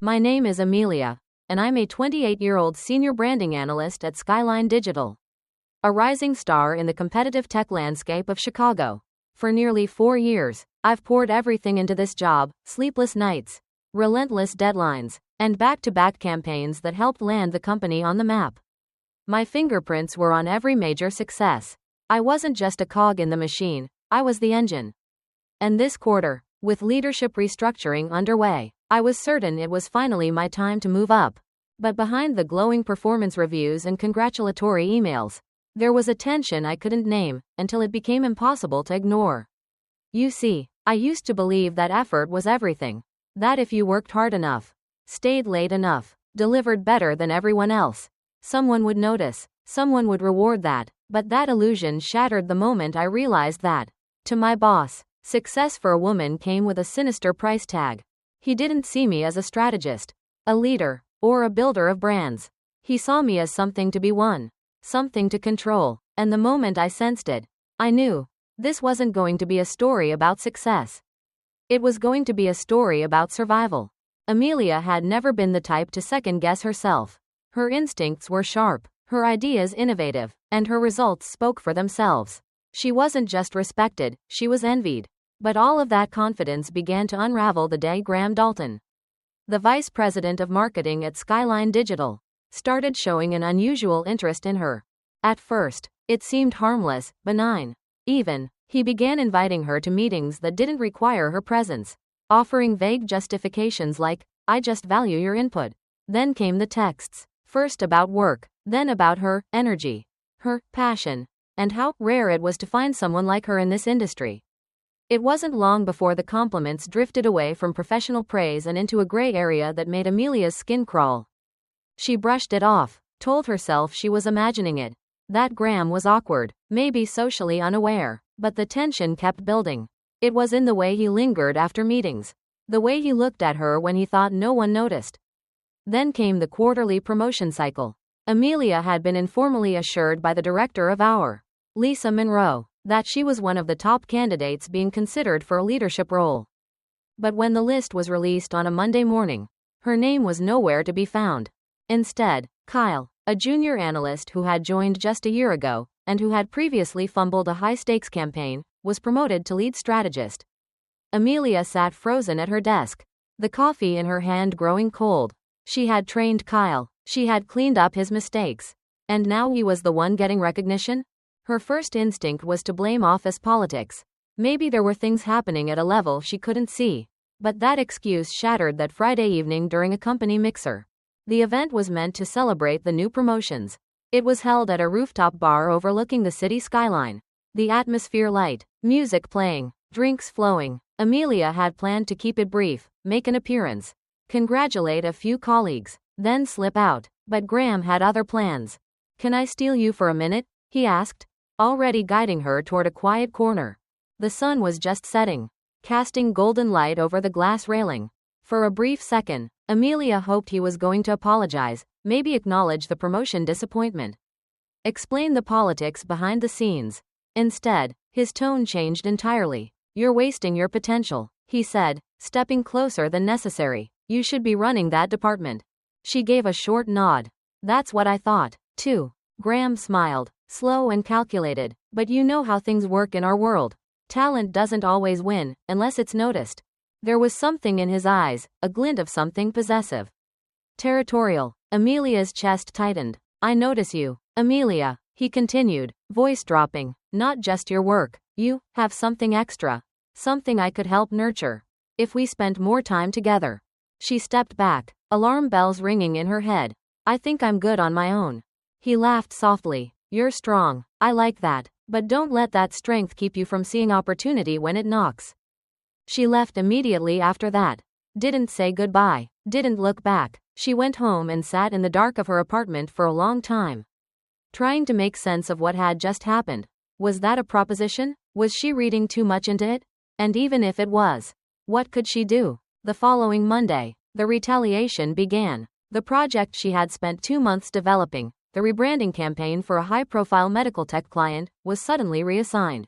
My name is Amelia, and I'm a 28-year-old senior branding analyst at Skyline Digital, a rising star in the competitive tech landscape of Chicago. For nearly 4 years, I've poured everything into this job: sleepless nights, relentless deadlines, and back-to-back campaigns that helped land the company on the map. My fingerprints were on every major success. I wasn't just a cog in the machine, I was the engine. And this quarter, with leadership restructuring underway, I was certain it was finally my time to move up. But behind the glowing performance reviews and congratulatory emails, there was a tension I couldn't name, until it became impossible to ignore. You see, I used to believe that effort was everything. That if you worked hard enough, stayed late enough, delivered better than everyone else, someone would notice, someone would reward that. But that illusion shattered the moment I realized that, to my boss, success for a woman came with a sinister price tag. He didn't see me as a strategist, a leader, or a builder of brands. He saw me as something to be won, something to control, and the moment I sensed it, I knew this wasn't going to be a story about success. It was going to be a story about survival. Amelia had never been the type to second-guess herself. Her instincts were sharp, her ideas innovative, and her results spoke for themselves. She wasn't just respected, she was envied. But all of that confidence began to unravel the day Graham Dalton, the vice president of marketing at Skyline Digital, started showing an unusual interest in her. At first, it seemed harmless, benign. Even, he began inviting her to meetings that didn't require her presence, offering vague justifications like, "I just value your input." Then came the texts, first about work, then about her energy, her passion, and how rare it was to find someone like her in this industry. It wasn't long before the compliments drifted away from professional praise and into a gray area that made Amelia's skin crawl. She brushed it off, told herself she was imagining it, that Graham was awkward, maybe socially unaware, but the tension kept building. It was in the way he lingered after meetings, the way he looked at her when he thought no one noticed. Then came the quarterly promotion cycle. Amelia had been informally assured by the director of our, Lisa Monroe, that she was one of the top candidates being considered for a leadership role. But when the list was released on a Monday morning, her name was nowhere to be found. Instead, Kyle, a junior analyst who had joined just a year ago, and who had previously fumbled a high-stakes campaign, was promoted to lead strategist. Amelia sat frozen at her desk, the coffee in her hand growing cold. She had trained Kyle, she had cleaned up his mistakes, and now he was the one getting recognition? Her first instinct was to blame office politics. Maybe there were things happening at a level she couldn't see. But that excuse shattered that Friday evening during a company mixer. The event was meant to celebrate the new promotions. It was held at a rooftop bar overlooking the city skyline. The atmosphere light, music playing, drinks flowing. Amelia had planned to keep it brief, make an appearance, congratulate a few colleagues, then slip out. But Graham had other plans. "Can I steal you for a minute?" he asked, already guiding her toward a quiet corner. The sun was just setting, casting golden light over the glass railing. For a brief second, Amelia hoped he was going to apologize, maybe acknowledge the promotion disappointment, explain the politics behind the scenes. Instead, his tone changed entirely. "You're wasting your potential," he said, stepping closer than necessary. "You should be running that department." She gave a short nod. "That's what I thought, too." Graham smiled, slow and calculated. "But you know how things work in our world. Talent doesn't always win, unless it's noticed." There was something in his eyes, a glint of something possessive, territorial. Amelia's chest tightened. "I notice you, Amelia," he continued, voice dropping. "Not just your work. You have something extra. Something I could help nurture. If we spent more time together." She stepped back, alarm bells ringing in her head. "I think I'm good on my own." He laughed softly. "You're strong. I like that. But don't let that strength keep you from seeing opportunity when it knocks." She left immediately after that. Didn't say goodbye. Didn't look back. She went home and sat in the dark of her apartment for a long time, trying to make sense of what had just happened. Was that a proposition? Was she reading too much into it? And even if it was, what could she do? The following Monday, the retaliation began. The project she had spent 2 months developing, the rebranding campaign for a high-profile medical tech client, was suddenly reassigned.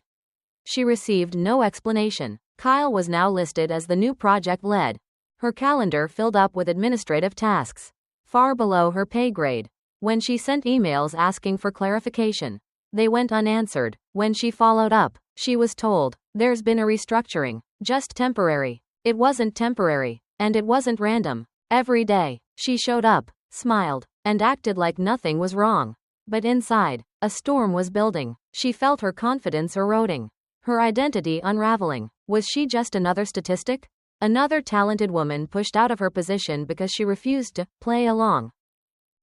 She received no explanation. Kyle was now listed as the new project lead. Her calendar filled up with administrative tasks, far below her pay grade. When she sent emails asking for clarification, they went unanswered. When she followed up, she was told, "There's been a restructuring, just temporary." It wasn't temporary, and it wasn't random. Every day, she showed up, smiled, and acted like nothing was wrong. But inside, a storm was building. She felt her confidence eroding, her identity unraveling. Was she just another statistic? Another talented woman pushed out of her position because she refused to play along.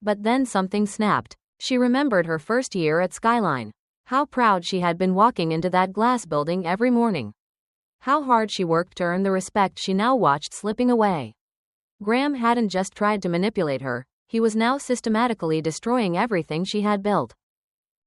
But then something snapped. She remembered her first year at Skyline. How proud she had been walking into that glass building every morning. How hard she worked to earn the respect she now watched slipping away. Graham hadn't just tried to manipulate her, he was now systematically destroying everything she had built.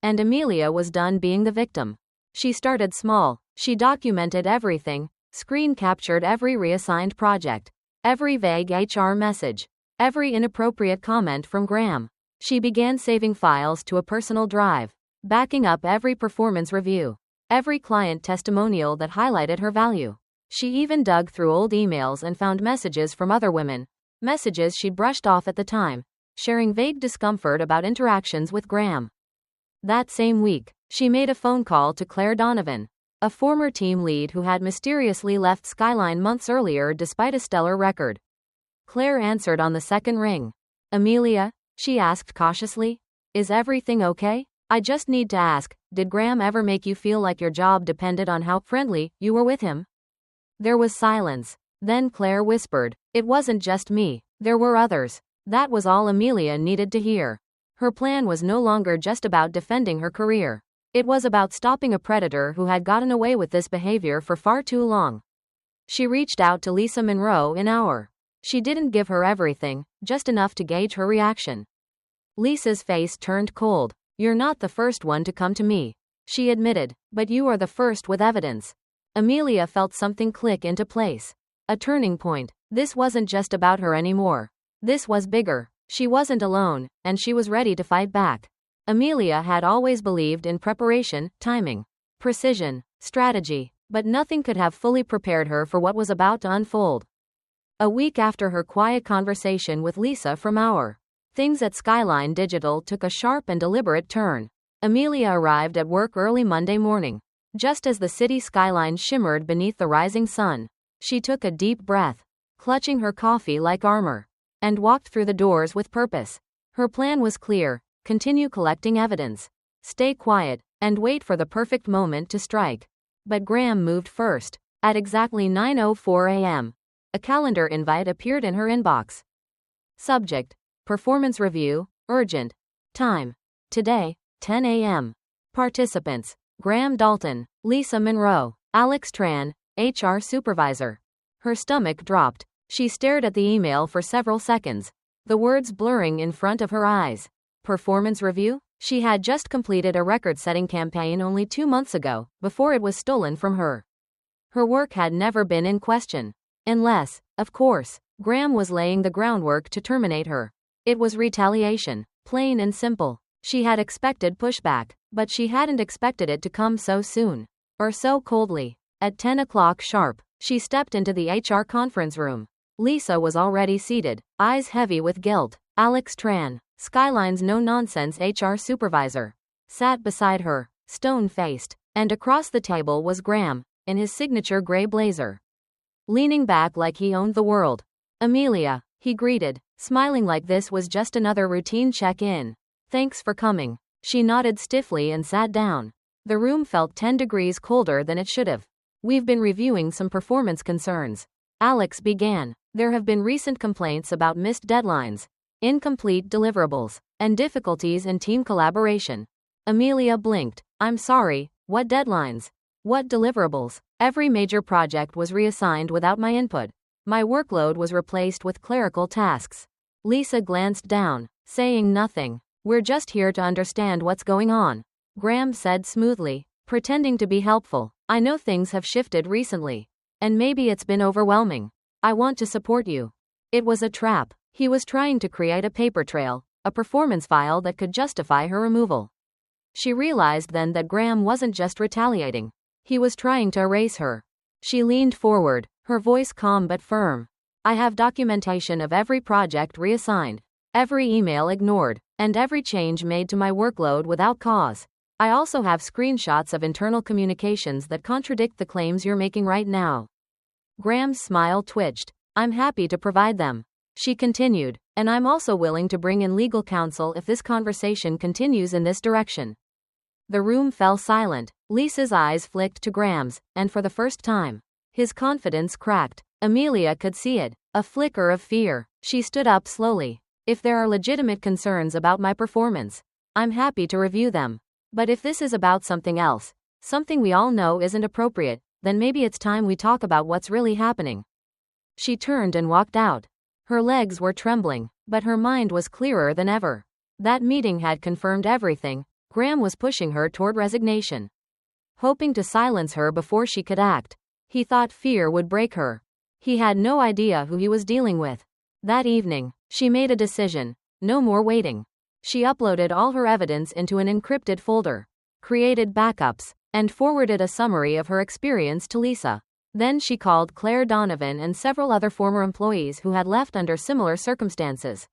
And Amelia was done being the victim. She started small. She documented everything, screen captured every reassigned project, every vague HR message, every inappropriate comment from Graham. She began saving files to a personal drive, backing up every performance review, every client testimonial that highlighted her value. She even dug through old emails and found messages from other women, messages she'd brushed off at the time, sharing vague discomfort about interactions with Graham. That same week, she made a phone call to Claire Donovan, a former team lead who had mysteriously left Skyline months earlier despite a stellar record. Claire answered on the second ring. "Amelia?" she asked cautiously. "Is everything okay? I just need to ask, did Graham ever make you feel like your job depended on how friendly you were with him?" There was silence. Then Claire whispered, "It wasn't just me, there were others." That was all Amelia needed to hear. Her plan was no longer just about defending her career. It was about stopping a predator who had gotten away with this behavior for far too long. She reached out to Lisa Monroe in hour. She didn't give her everything, just enough to gauge her reaction. Lisa's face turned cold. "You're not the first one to come to me," she admitted, "but you are the first with evidence." Amelia felt something click into place. A turning point. This wasn't just about her anymore. This was bigger. She wasn't alone, and she was ready to fight back. Amelia had always believed in preparation, timing, precision, strategy, but nothing could have fully prepared her for what was about to unfold. A week after her quiet conversation with Lisa from Hour, things at Skyline Digital took a sharp and deliberate turn. Amelia arrived at work early Monday morning. Just as the city skyline shimmered beneath the rising sun, she took a deep breath, clutching her coffee like armor, and walked through the doors with purpose. Her plan was clear: continue collecting evidence, stay quiet, and wait for the perfect moment to strike. But Graham moved first. At exactly 9:04 a.m., a calendar invite appeared in her inbox. Subject: Performance Review, Urgent. Time: today, 10 a.m. Participants: Graham Dalton, Lisa Monroe, Alex Tran, HR Supervisor. Her stomach dropped. She stared at the email for several seconds, the words blurring in front of her eyes. Performance review? She had just completed a record-setting campaign only 2 months ago, before it was stolen from her. Her work had never been in question. Unless, of course, Graham was laying the groundwork to terminate her. It was retaliation, plain and simple. She had expected pushback, but she hadn't expected it to come so soon, or so coldly. At 10 o'clock sharp, she stepped into the HR conference room. Lisa was already seated, eyes heavy with guilt. Alex Tran, Skyline's no-nonsense HR supervisor, sat beside her, stone-faced, and across the table was Graham, in his signature gray blazer, leaning back like he owned the world. "Amelia," he greeted, smiling like this was just another routine check-in. "Thanks for coming." She nodded stiffly and sat down. The room felt 10 degrees colder than it should have. "We've been reviewing some performance concerns," Alex began. "There have been recent complaints about missed deadlines, incomplete deliverables, and difficulties in team collaboration." Amelia blinked. "I'm sorry, what deadlines? What deliverables?" "Every major project was reassigned without my input. My workload was replaced with clerical tasks." Lisa glanced down, saying nothing. "We're just here to understand what's going on," Graham said smoothly, pretending to be helpful. "I know things have shifted recently, and maybe it's been overwhelming. I want to support you." It was a trap. He was trying to create a paper trail, a performance file that could justify her removal. She realized then that Graham wasn't just retaliating. He was trying to erase her. She leaned forward, her voice calm but firm. I have documentation of every project reassigned, every email ignored, and every change made to my workload without cause. I also have screenshots of internal communications that contradict the claims you're making right now. Graham's smile twitched. I'm happy to provide them. She continued, and I'm also willing to bring in legal counsel if this conversation continues in this direction. The room fell silent. Lisa's eyes flicked to Graham's, and for the first time, his confidence cracked. Amelia could see it, a flicker of fear. She stood up slowly. If there are legitimate concerns about my performance, I'm happy to review them. But if this is about something else, something we all know isn't appropriate, then maybe it's time we talk about what's really happening. She turned and walked out. Her legs were trembling, but her mind was clearer than ever. That meeting had confirmed everything. Graham was pushing her toward resignation, hoping to silence her before she could act. He thought fear would break her. He had no idea who he was dealing with. That evening, she made a decision. No more waiting. She uploaded all her evidence into an encrypted folder, created backups, and forwarded a summary of her experience to Lisa. Then she called Claire Donovan and several other former employees who had left under similar circumstances.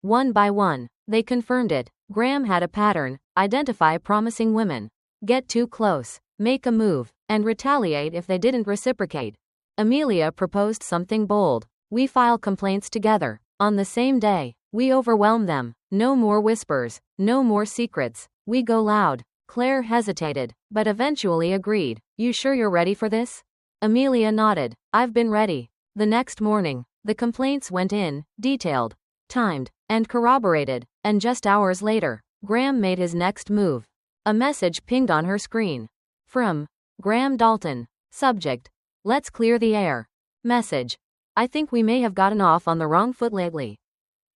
One by one, they confirmed it. Graham had a pattern: identify promising women, get too close, make a move, and retaliate if they didn't reciprocate. Amelia proposed something bold. We file complaints together. On the same day, we overwhelm them. No more whispers, no more secrets. We go loud. Claire hesitated, but eventually agreed. You sure you're ready for this? Amelia nodded. I've been ready. The next morning, the complaints went in, detailed, timed, and corroborated, and just hours later, Graham made his next move. A message pinged on her screen. From Graham Dalton. Subject: Let's clear the air. Message: I think we may have gotten off on the wrong foot lately.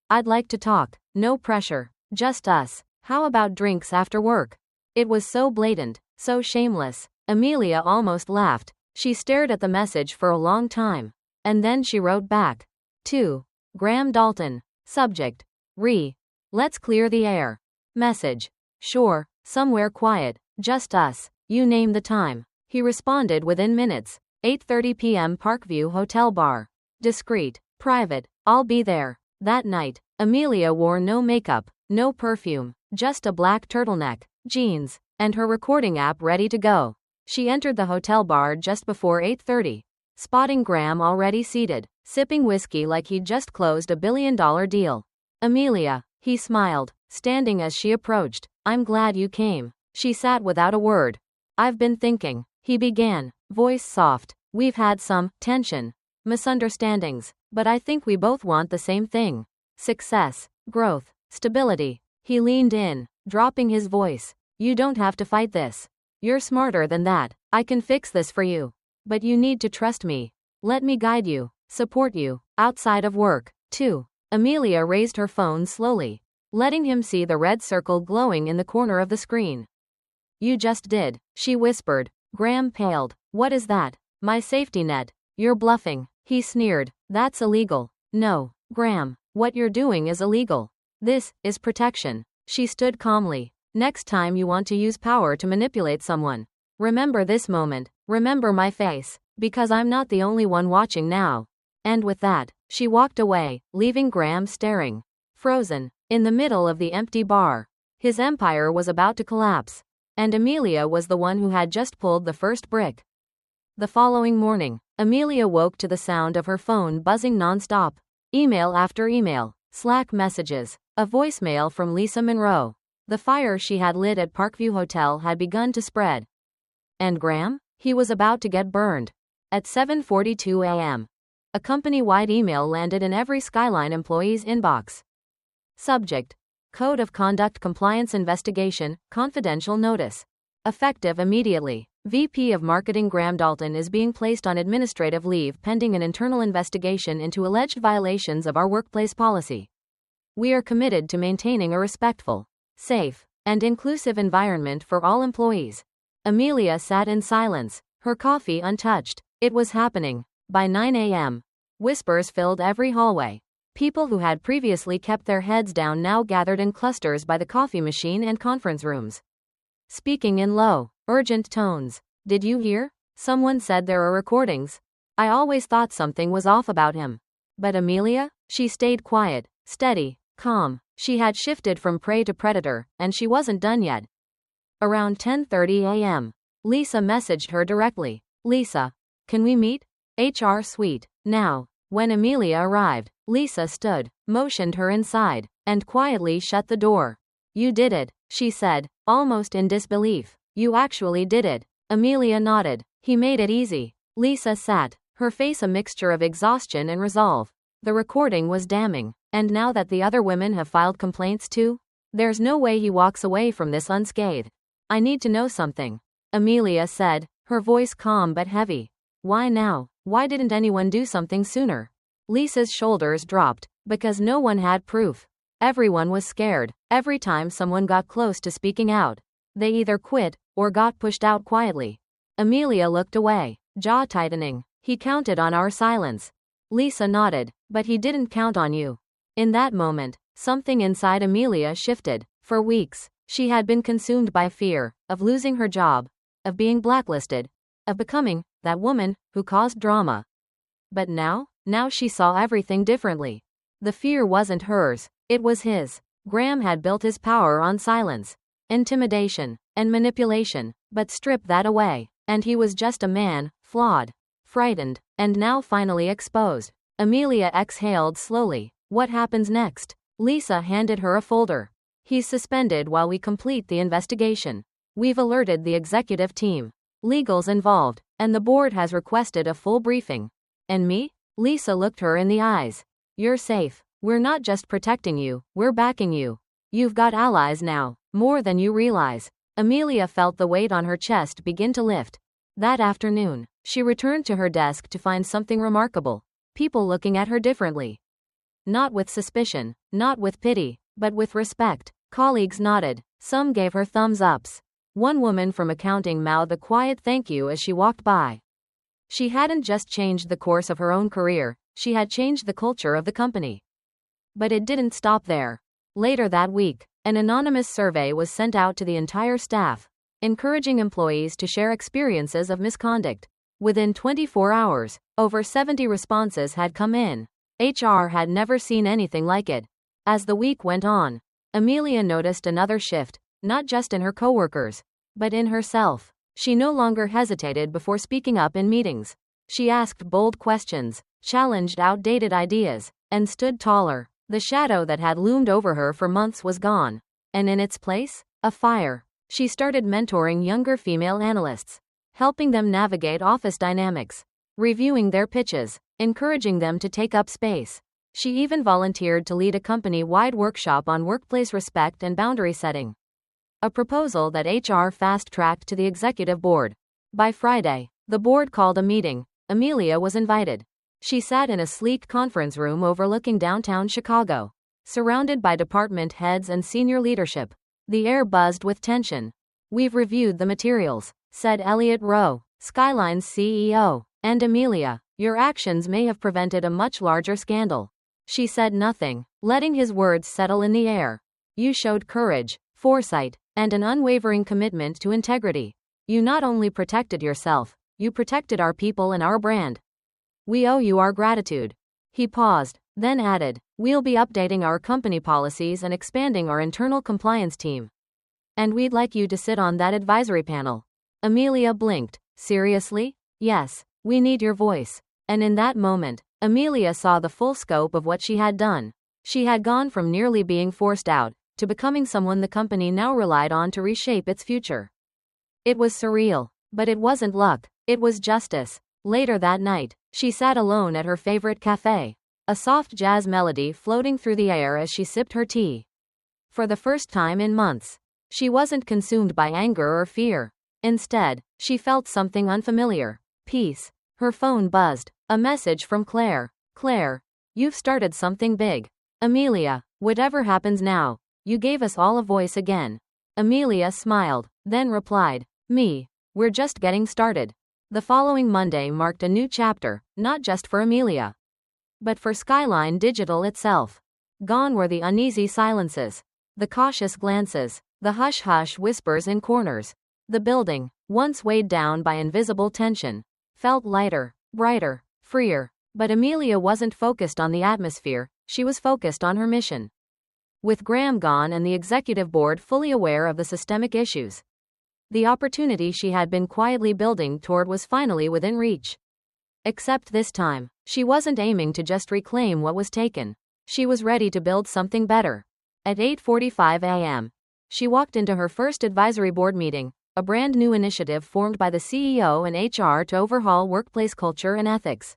I'd like to talk. No pressure. Just us. How about drinks after work? It was so blatant, so shameless. Amelia almost laughed. She stared at the message for a long time. And then she wrote back. To Graham Dalton. Subject: Let's clear the air. Message: Sure, somewhere quiet, just us. You name the time. He responded within minutes. 8:30 p.m. Parkview Hotel Bar. Discreet, private, I'll be there. That night, Amelia wore no makeup, no perfume, just a black turtleneck, jeans, and her recording app ready to go. She entered the hotel bar just before 8:30, spotting Graham already seated, sipping whiskey like he'd just closed a billion-dollar deal. Amelia, he smiled, standing as she approached. I'm glad you came. She sat without a word. I've been thinking, he began, voice soft. We've had some tension, misunderstandings, but I think we both want the same thing. Success, growth, stability. He leaned in, dropping his voice. You don't have to fight this. You're smarter than that. I can fix this for you. But you need to trust me. Let me guide you, support you, outside of work, too. Amelia raised her phone slowly, letting him see the red circle glowing in the corner of the screen. You just did, she whispered. Graham paled. What is that? My safety net. You're bluffing. He sneered. That's illegal. No, Graham, what you're doing is illegal. This is protection. She stood calmly. Next time you want to use power to manipulate someone, remember this moment. Remember my face, because I'm not the only one watching now. And with that, she walked away, leaving Graham staring, frozen, in the middle of the empty bar. His empire was about to collapse, and Amelia was the one who had just pulled the first brick. The following morning, Amelia woke to the sound of her phone buzzing non-stop. Email after email, Slack messages, a voicemail from Lisa Monroe. The fire she had lit at Parkview Hotel had begun to spread. And Graham? He was about to get burned. At 7:42 a.m., a company-wide email landed in every Skyline employee's inbox. Subject: Code of Conduct Compliance Investigation, Confidential Notice. Effective immediately. VP of Marketing Graham Dalton is being placed on administrative leave pending an internal investigation into alleged violations of our workplace policy. We are committed to maintaining a respectful, safe, and inclusive environment for all employees. Amelia sat in silence, her coffee untouched. It was happening. By 9 a.m., whispers filled every hallway. People who had previously kept their heads down now gathered in clusters by the coffee machine and conference rooms, speaking in low, urgent tones. Did you hear? Someone said there are recordings. I always thought something was off about him. But Amelia? She stayed quiet, steady, calm. She had shifted from prey to predator, and she wasn't done yet. Around 10:30 a.m., Lisa messaged her directly. Lisa, can we meet? HR suite. Now. When Amelia arrived, Lisa stood, motioned her inside, and quietly shut the door. You did it, she said, almost in disbelief. You actually did it. Amelia nodded. He made it easy. Lisa sat, her face a mixture of exhaustion and resolve. The recording was damning, and now that the other women have filed complaints too, there's no way he walks away from this unscathed. I need to know something, Amelia said, her voice calm but heavy. Why now? Why didn't anyone do something sooner? Lisa's shoulders dropped, because no one had proof. Everyone was scared. Every time someone got close to speaking out, they either quit, or got pushed out quietly. Amelia looked away, jaw tightening. He counted on our silence. Lisa nodded, but he didn't count on you. In that moment, something inside Amelia shifted. For weeks, she had been consumed by fear, of losing her job, of being blacklisted, of becoming that woman who caused drama. But now she saw everything differently. The fear wasn't hers, it was his. Graham had built his power on silence, intimidation, and manipulation, but strip that away, and he was just a man, flawed, frightened, and now finally exposed. Amelia exhaled slowly. What happens next? Lisa handed her a folder. He's suspended while we complete the investigation. We've alerted the executive team. Legal's involved, and the board has requested a full briefing. And me? Lisa looked her in the eyes. You're safe. We're not just protecting you, we're backing you. You've got allies now, more than you realize. Amelia felt the weight on her chest begin to lift. That afternoon, she returned to her desk to find something remarkable. People looking at her differently. Not with suspicion, not with pity, but with respect. Colleagues nodded. Some gave her thumbs ups. One woman from accounting mouthed a quiet thank you as she walked by. She hadn't just changed the course of her own career, she had changed the culture of the company. But it didn't stop there. Later that week, an anonymous survey was sent out to the entire staff, encouraging employees to share experiences of misconduct. Within 24 hours, over 70 responses had come in. HR had never seen anything like it. As the week went on, Amelia noticed another shift, not just in her coworkers, but in herself. She no longer hesitated before speaking up in meetings. She asked bold questions, challenged outdated ideas, and stood taller. The shadow that had loomed over her for months was gone, and in its place, a fire. She started mentoring younger female analysts, helping them navigate office dynamics, reviewing their pitches, encouraging them to take up space. She even volunteered to lead a company-wide workshop on workplace respect and boundary setting. A proposal that HR fast-tracked to the executive board. By Friday, the board called a meeting. Amelia was invited. She sat in a sleek conference room overlooking downtown Chicago, surrounded by department heads and senior leadership. The air buzzed with tension. We've reviewed the materials, said Elliot Rowe, Skyline's CEO, and Amelia, your actions may have prevented a much larger scandal. She said nothing, letting his words settle in the air. You showed courage, foresight, and an unwavering commitment to integrity. You not only protected yourself, you protected our people and our brand. We owe you our gratitude. He paused, then added, we'll be updating our company policies and expanding our internal compliance team. And we'd like you to sit on that advisory panel. Amelia blinked. Seriously? Yes, we need your voice. And in that moment, Amelia saw the full scope of what she had done. She had gone from nearly being forced out, to becoming someone the company now relied on to reshape its future. It was surreal, but it wasn't luck, it was justice. Later that night, she sat alone at her favorite cafe, a soft jazz melody floating through the air as she sipped her tea. For the first time in months, she wasn't consumed by anger or fear. Instead, she felt something unfamiliar. Peace. Her phone buzzed. A message from Claire. Claire, you've started something big. Amelia, whatever happens now, you gave us all a voice again. Amelia smiled, then replied, me, we're just getting started. The following Monday marked a new chapter, not just for Amelia, but for Skyline Digital itself. Gone were the uneasy silences, the cautious glances, the hush-hush whispers in corners. The building, once weighed down by invisible tension, felt lighter, brighter, freer. But Amelia wasn't focused on the atmosphere, she was focused on her mission. With Graham gone and the executive board fully aware of the systemic issues, the opportunity she had been quietly building toward was finally within reach. Except this time, she wasn't aiming to just reclaim what was taken. She was ready to build something better. At 8:45 a.m., she walked into her first advisory board meeting, a brand new initiative formed by the CEO and HR to overhaul workplace culture and ethics.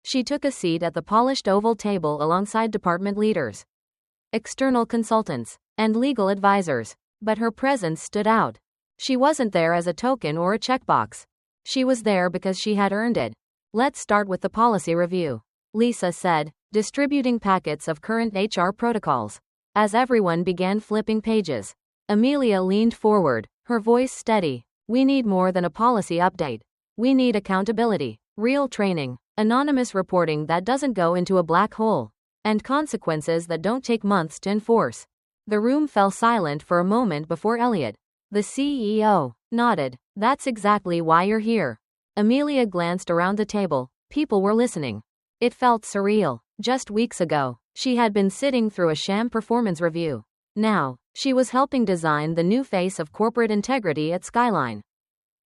She took a seat at the polished oval table alongside department leaders, external consultants, and legal advisors. But her presence stood out. She wasn't there as a token or a checkbox. She was there because she had earned it. Let's start with the policy review, Lisa said, distributing packets of current HR protocols. As everyone began flipping pages, Amelia leaned forward, her voice steady. We need more than a policy update. We need accountability, real training, anonymous reporting that doesn't go into a black hole, and consequences that don't take months to enforce. The room fell silent for a moment before Elliot, the CEO, nodded. That's exactly why you're here. Amelia glanced around the table. People were listening. It felt surreal. Just weeks ago, she had been sitting through a sham performance review. Now, she was helping design the new face of corporate integrity at Skyline.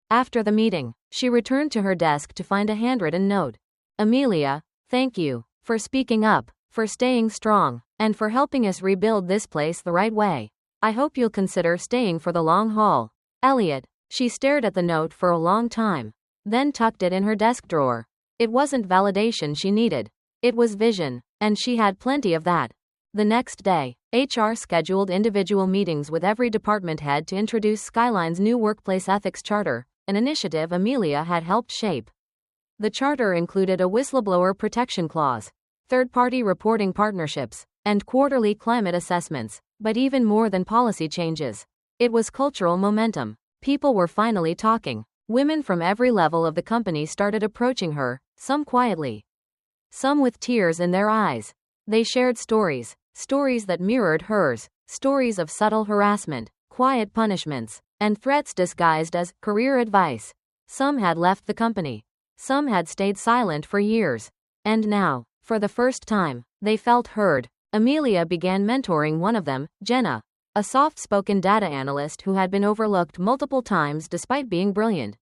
After the meeting, she returned to her desk to find a handwritten note. Amelia, thank you for speaking up, for staying strong, and for helping us rebuild this place the right way. I hope you'll consider staying for the long haul. Elliot, she stared at the note for a long time, then tucked it in her desk drawer. It wasn't validation she needed. It was vision, and she had plenty of that. The next day, HR scheduled individual meetings with every department head to introduce Skyline's new workplace ethics charter, an initiative Amelia had helped shape. The charter included a whistleblower protection clause, third-party reporting partnerships, and quarterly climate assessments. But even more than policy changes, it was cultural momentum. People were finally talking. Women from every level of the company started approaching her, some quietly, some with tears in their eyes. They shared stories that mirrored hers, stories of subtle harassment, quiet punishments, and threats disguised as career advice. Some had left the company. Some had stayed silent for years. And now, for the first time, they felt heard. Amelia began mentoring one of them, Jenna, a soft-spoken data analyst who had been overlooked multiple times despite being brilliant.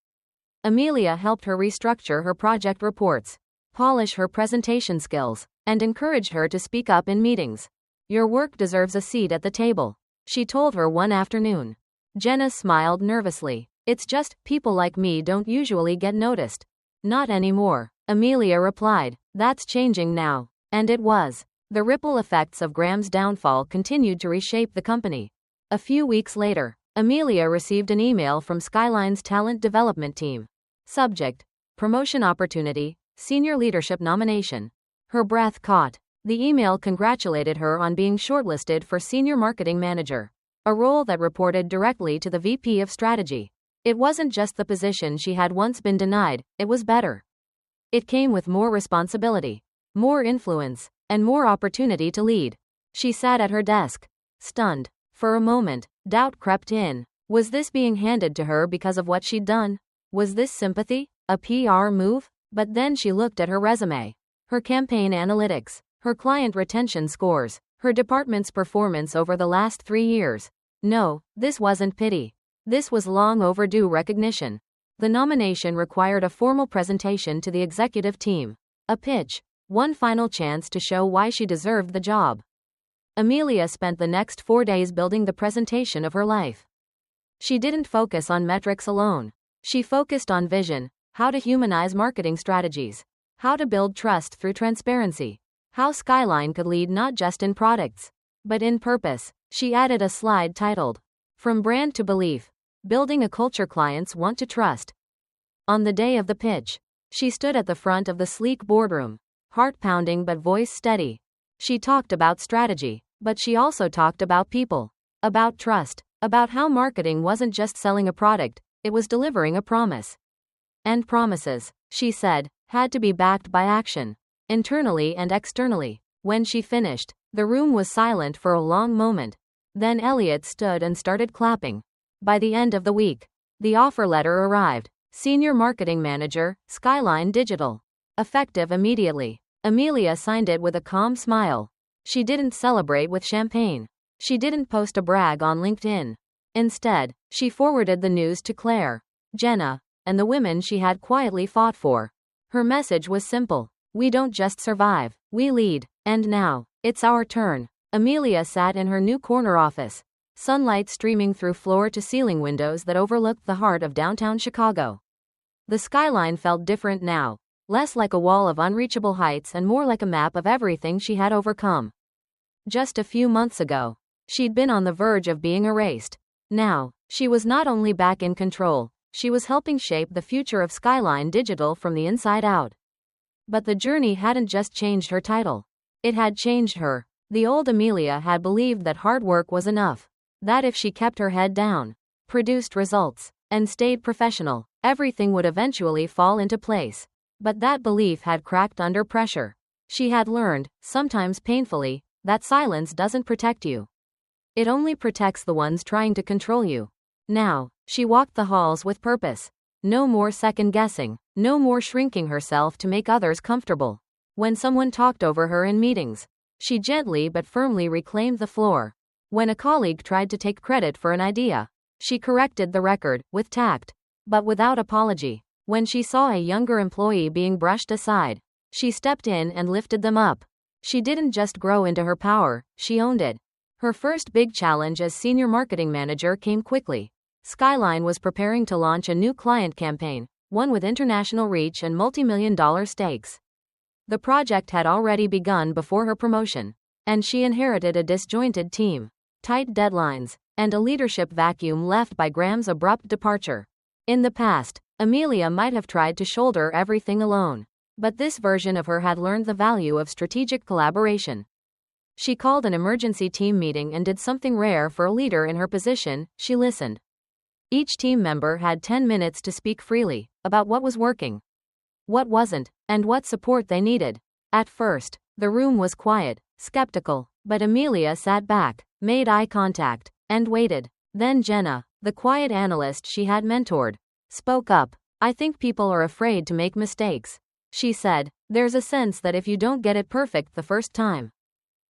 Amelia helped her restructure her project reports, polish her presentation skills, and encouraged her to speak up in meetings. Your work deserves a seat at the table, she told her one afternoon. Jenna smiled nervously. It's just, people like me don't usually get noticed. Not anymore, Amelia replied. That's changing now. And it was. The ripple effects of Graham's downfall continued to reshape the company. A few weeks later, Amelia received an email from Skyline's talent development team. Subject: promotion opportunity, senior leadership nomination. Her breath caught. The email congratulated her on being shortlisted for senior marketing manager, a role that reported directly to the VP of strategy. It wasn't just the position she had once been denied, it was better. It came with more responsibility, more influence, and more opportunity to lead. She sat at her desk, stunned. For a moment, doubt crept in. Was this being handed to her because of what she'd done? Was this sympathy? A PR move? But then she looked at her resume, her campaign analytics, her client retention scores, her department's performance over the last 3 years. No, this wasn't pity. This was long overdue recognition. The nomination required a formal presentation to the executive team, a pitch, one final chance to show why she deserved the job. Amelia spent the next 4 days building the presentation of her life. She didn't focus on metrics alone. She focused on vision, how to humanize marketing strategies, how to build trust through transparency, how Skyline could lead not just in products, but in purpose. She added a slide titled, From Brand to Belief, Building a Culture Clients Want to Trust. On the day of the pitch, she stood at the front of the sleek boardroom, heart pounding but voice steady. She talked about strategy, but she also talked about people, about trust, about how marketing wasn't just selling a product, it was delivering a promise. And promises, she said, had to be backed by action, internally and externally. When she finished, the room was silent for a long moment. Then Elliot stood and started clapping. By the end of the week, the offer letter arrived. Senior Marketing Manager, Skyline Digital. Effective immediately. Amelia signed it with a calm smile. She didn't celebrate with champagne. She didn't post a brag on LinkedIn. Instead, she forwarded the news to Claire, Jenna, and the women she had quietly fought for. Her message was simple. We don't just survive, we lead. And now, it's our turn. Amelia sat in her new corner office, sunlight streaming through floor-to-ceiling windows that overlooked the heart of downtown Chicago. The skyline felt different now, less like a wall of unreachable heights and more like a map of everything she had overcome. Just a few months ago, she'd been on the verge of being erased. Now, she was not only back in control, she was helping shape the future of Skyline Digital from the inside out. But the journey hadn't just changed her title. It had changed her. The old Amelia had believed that hard work was enough. That if she kept her head down, produced results, and stayed professional, everything would eventually fall into place. But that belief had cracked under pressure. She had learned, sometimes painfully, that silence doesn't protect you. It only protects the ones trying to control you. Now, she walked the halls with purpose. No more second-guessing, no more shrinking herself to make others comfortable. When someone talked over her in meetings, she gently but firmly reclaimed the floor. When a colleague tried to take credit for an idea, she corrected the record, with tact, but without apology. When she saw a younger employee being brushed aside, she stepped in and lifted them up. She didn't just grow into her power, she owned it. Her first big challenge as senior marketing manager came quickly. Skyline was preparing to launch a new client campaign, one with international reach and multi-million-dollar stakes. The project had already begun before her promotion, and she inherited a disjointed team, tight deadlines, and a leadership vacuum left by Graham's abrupt departure. In the past, Amelia might have tried to shoulder everything alone, but this version of her had learned the value of strategic collaboration. She called an emergency team meeting and did something rare for a leader in her position. She listened. Each team member had 10 minutes to speak freely about what was working, what wasn't, and what support they needed. At first, the room was quiet, skeptical, but Amelia sat back, made eye contact, and waited. Then Jenna, the quiet analyst she had mentored, spoke up. I think people are afraid to make mistakes, she said. There's a sense that if you don't get it perfect the first time,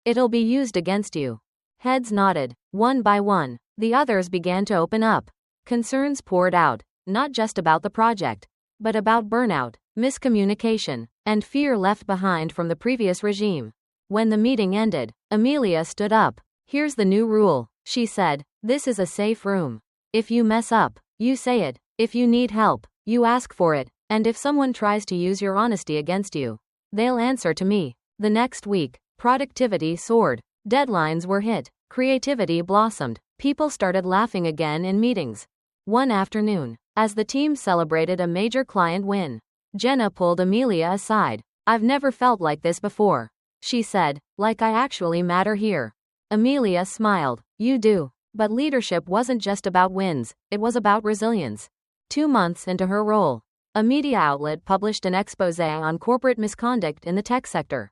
it'll be used against you. Heads nodded. One by one, the others began to open up. Concerns poured out, not just about the project, but about burnout, miscommunication, and fear left behind from the previous regime. When the meeting ended, Amelia stood up. Here's the new rule, she said. This is a safe room. If you mess up, you say it. If you need help, you ask for it. And if someone tries to use your honesty against you, they'll answer to me. The next week, productivity soared. Deadlines were hit. Creativity blossomed. People started laughing again in meetings. One afternoon, as the team celebrated a major client win, Jenna pulled Amelia aside. I've never felt like this before, she said, like I actually matter here. Amelia smiled. You do. But leadership wasn't just about wins, it was about resilience. 2 months into her role, a media outlet published an expose on corporate misconduct in the tech sector.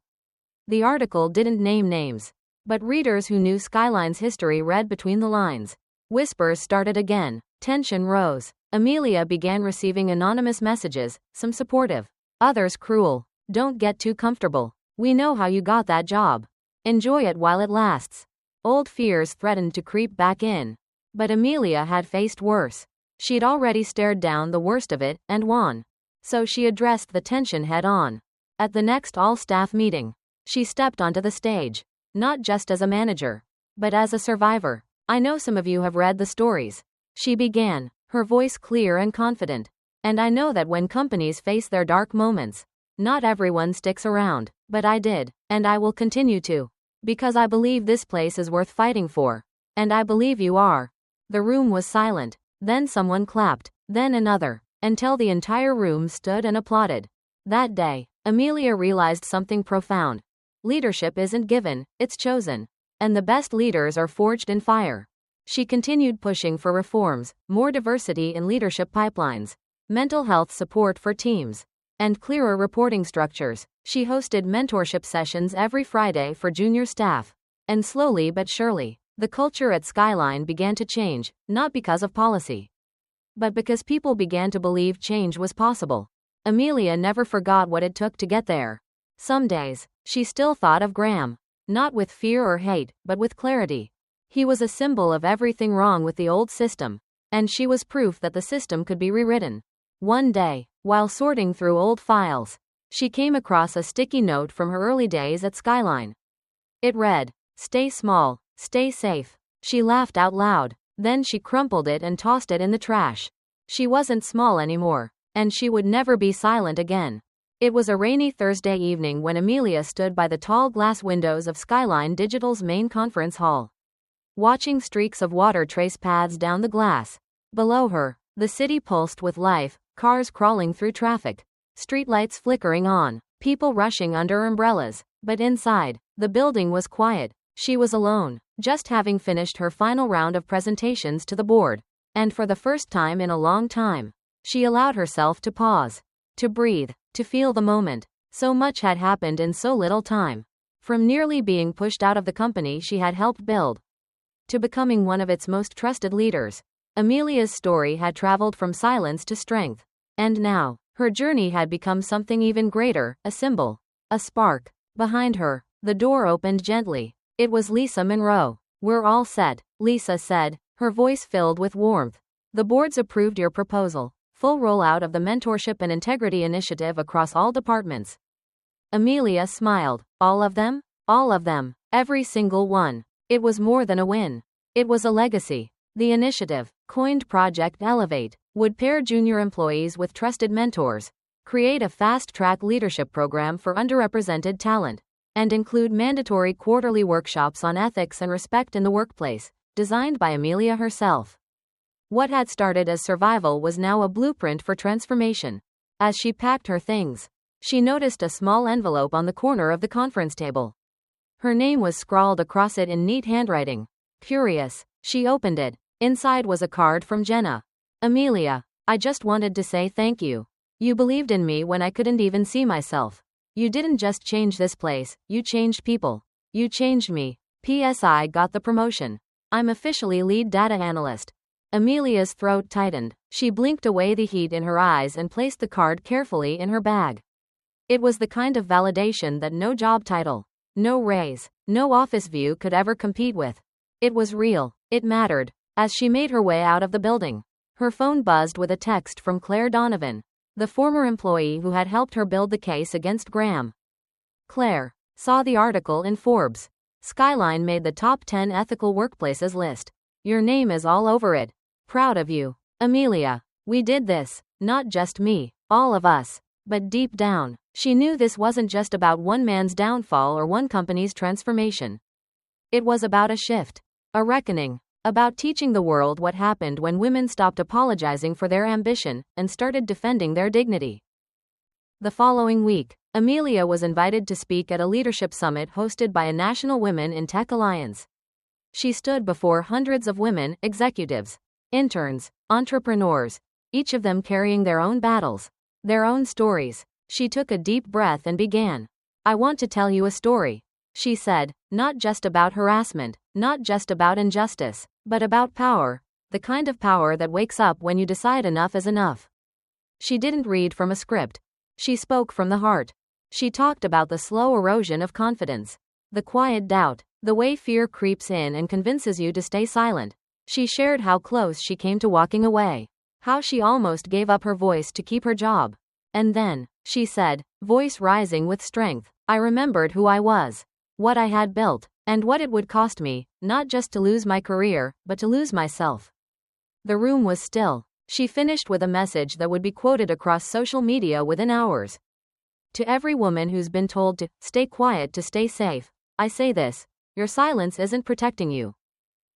The article didn't name names, but readers who knew Skyline's history read between the lines. Whispers started again. Tension rose. Amelia began receiving anonymous messages, some supportive, others cruel. Don't get too comfortable. We know how you got that job. Enjoy it while it lasts. Old fears threatened to creep back in. But Amelia had faced worse. She'd already stared down the worst of it and won. So she addressed the tension head on. At the next all-staff meeting, she stepped onto the stage, not just as a manager, but as a survivor. I know some of you have read the stories, she began, her voice clear and confident. And I know that when companies face their dark moments, not everyone sticks around, but I did, and I will continue to. Because I believe this place is worth fighting for. And I believe you are. The room was silent. Then someone clapped, then another, until the entire room stood and applauded. That day, Amelia realized something profound. Leadership isn't given, it's chosen. And the best leaders are forged in fire. She continued pushing for reforms, more diversity in leadership pipelines, mental health support for teams, and clearer reporting structures. She hosted mentorship sessions every Friday for junior staff. And slowly but surely, the culture at Skyline began to change, not because of policy, but because people began to believe change was possible. Amelia never forgot what it took to get there. Some days, she still thought of Graham. Not with fear or hate, but with clarity. He was a symbol of everything wrong with the old system, and she was proof that the system could be rewritten. One day, while sorting through old files, she came across a sticky note from her early days at Skyline. It read, "Stay small, stay safe." She laughed out loud, then she crumpled it and tossed it in the trash. She wasn't small anymore, and she would never be silent again. It was a rainy Thursday evening when Amelia stood by the tall glass windows of Skyline Digital's main conference hall, watching streaks of water trace paths down the glass. Below her, the city pulsed with life, cars crawling through traffic, streetlights flickering on, people rushing under umbrellas. But inside, the building was quiet. She was alone, just having finished her final round of presentations to the board. And for the first time in a long time, she allowed herself to pause, to breathe, to feel the moment. So much had happened in so little time. From nearly being pushed out of the company she had helped build, to becoming one of its most trusted leaders, Amelia's story had traveled from silence to strength. And now, her journey had become something even greater, a symbol, a spark. Behind her, the door opened gently. It was Lisa Monroe. "We're all set," Lisa said, her voice filled with warmth. "The board's approved your proposal. Full rollout of the Mentorship and Integrity Initiative across all departments." Amelia smiled. "All of them?" "All of them. Every single one." It was more than a win. It was a legacy. The initiative, coined Project Elevate, would pair junior employees with trusted mentors, create a fast-track leadership program for underrepresented talent, and include mandatory quarterly workshops on ethics and respect in the workplace, designed by Amelia herself. What had started as survival was now a blueprint for transformation. As she packed her things, she noticed a small envelope on the corner of the conference table. Her name was scrawled across it in neat handwriting. Curious, she opened it. Inside was a card from Jenna. "Amelia, I just wanted to say thank you. You believed in me when I couldn't even see myself. You didn't just change this place, you changed people. You changed me. P.S. I got the promotion. I'm officially lead data analyst." Amelia's throat tightened. She blinked away the heat in her eyes and placed the card carefully in her bag. It was the kind of validation that no job title, no raise, no office view could ever compete with. It was real. It mattered. As she made her way out of the building, her phone buzzed with a text from Claire Donovan, the former employee who had helped her build the case against Graham. Claire saw the article in Forbes. Skyline made the top 10 ethical workplaces list. "Your name is all over it. Proud of you, Amelia. We did this. Not just me, all of us." But deep down, she knew this wasn't just about one man's downfall or one company's transformation. It was about a shift, a reckoning, about teaching the world what happened when women stopped apologizing for their ambition and started defending their dignity. The following week, Amelia was invited to speak at a leadership summit hosted by a National Women in Tech Alliance. She stood before hundreds of women, executives, interns, entrepreneurs, each of them carrying their own battles, their own stories. She took a deep breath and began. "I want to tell you a story," she said, "not just about harassment, not just about injustice, but about power, the kind of power that wakes up when you decide enough is enough." She didn't read from a script. She spoke from the heart. She talked about the slow erosion of confidence, the quiet doubt, the way fear creeps in and convinces you to stay silent. She shared how close she came to walking away, how she almost gave up her voice to keep her job. And then, she said, voice rising with strength, "I remembered who I was, what I had built, and what it would cost me, not just to lose my career, but to lose myself." The room was still. She finished with a message that would be quoted across social media within hours. "To every woman who's been told to stay quiet to stay safe, I say this: your silence isn't protecting you.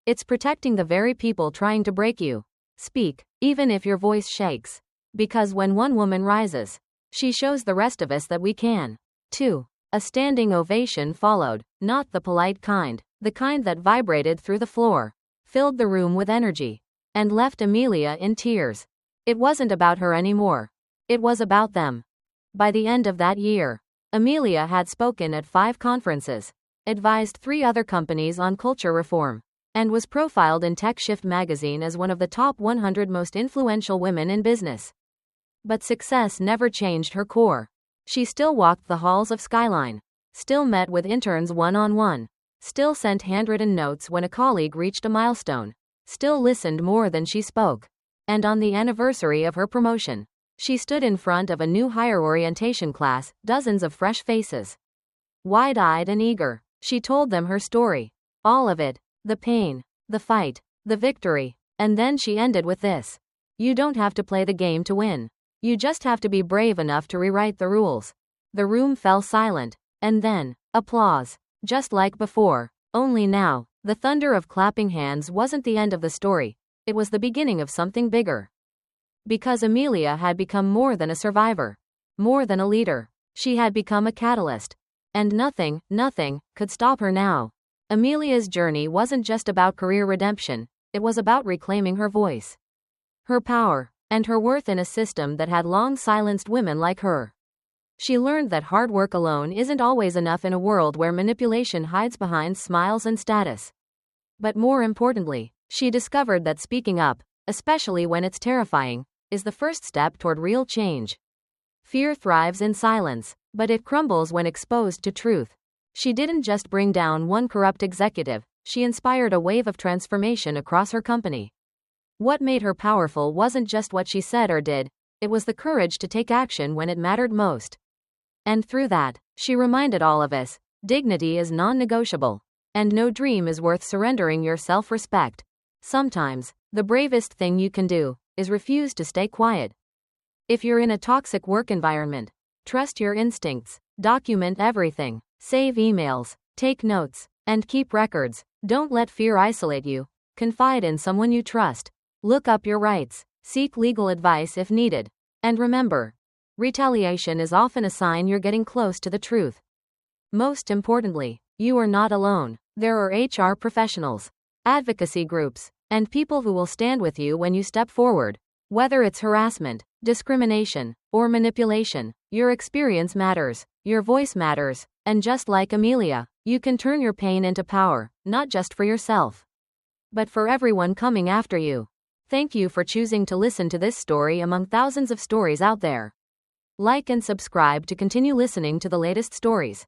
It's protecting the very people trying to break you. Speak, even if your voice shakes. Because when one woman rises, she shows the rest of us that we can, too." A standing ovation followed, not the polite kind, the kind that vibrated through the floor, filled the room with energy, and left Amelia in tears. It wasn't about her anymore. It was about them. By the end of that year, Amelia had spoken at 5 conferences, advised 3 other companies on culture reform, and was profiled in TechShift magazine as one of the top 100 most influential women in business. But success never changed her core. She still walked the halls of Skyline, still met with interns one-on-one, still sent handwritten notes when a colleague reached a milestone, still listened more than she spoke. And on the anniversary of her promotion, she stood in front of a new hire orientation class, dozens of fresh faces. Wide-eyed and eager, she told them her story. All of it. The pain, the fight, the victory. And then she ended with this. You don't have to play the game to win. You just have to be brave enough to rewrite the rules. The room fell silent. And then, applause. Just like before. Only now, the thunder of clapping hands wasn't the end of the story. It was the beginning of something bigger. Because Amelia had become more than a survivor. More than a leader. She had become a catalyst. And nothing could stop her now. Amelia's journey wasn't just about career redemption. It was about reclaiming her voice, her power, and her worth in a system that had long silenced women like her. She learned that hard work alone isn't always enough in a world where manipulation hides behind smiles and status. But more importantly, she discovered that speaking up, especially when it's terrifying, is the first step toward real change. Fear thrives in silence, but it crumbles when exposed to truth. She didn't just bring down one corrupt executive, she inspired a wave of transformation across her company. What made her powerful wasn't just what she said or did, it was the courage to take action when it mattered most. And through that, she reminded all of us, dignity is non-negotiable. And no dream is worth surrendering your self-respect. Sometimes, the bravest thing you can do is refuse to stay quiet. If you're in a toxic work environment, trust your instincts, document everything, save emails, take notes, and keep records. Don't let fear isolate you. Confide in someone you trust. Look up your rights. Seek legal advice if needed. And remember, retaliation is often a sign you're getting close to the truth. Most importantly, you are not alone. There are HR professionals, advocacy groups, and people who will stand with you when you step forward. Whether it's harassment, discrimination, or manipulation, your experience matters, your voice matters, and just like Amelia, you can turn your pain into power, not just for yourself, but for everyone coming after you. Thank you for choosing to listen to this story among thousands of stories out there. Like and subscribe to continue listening to the latest stories.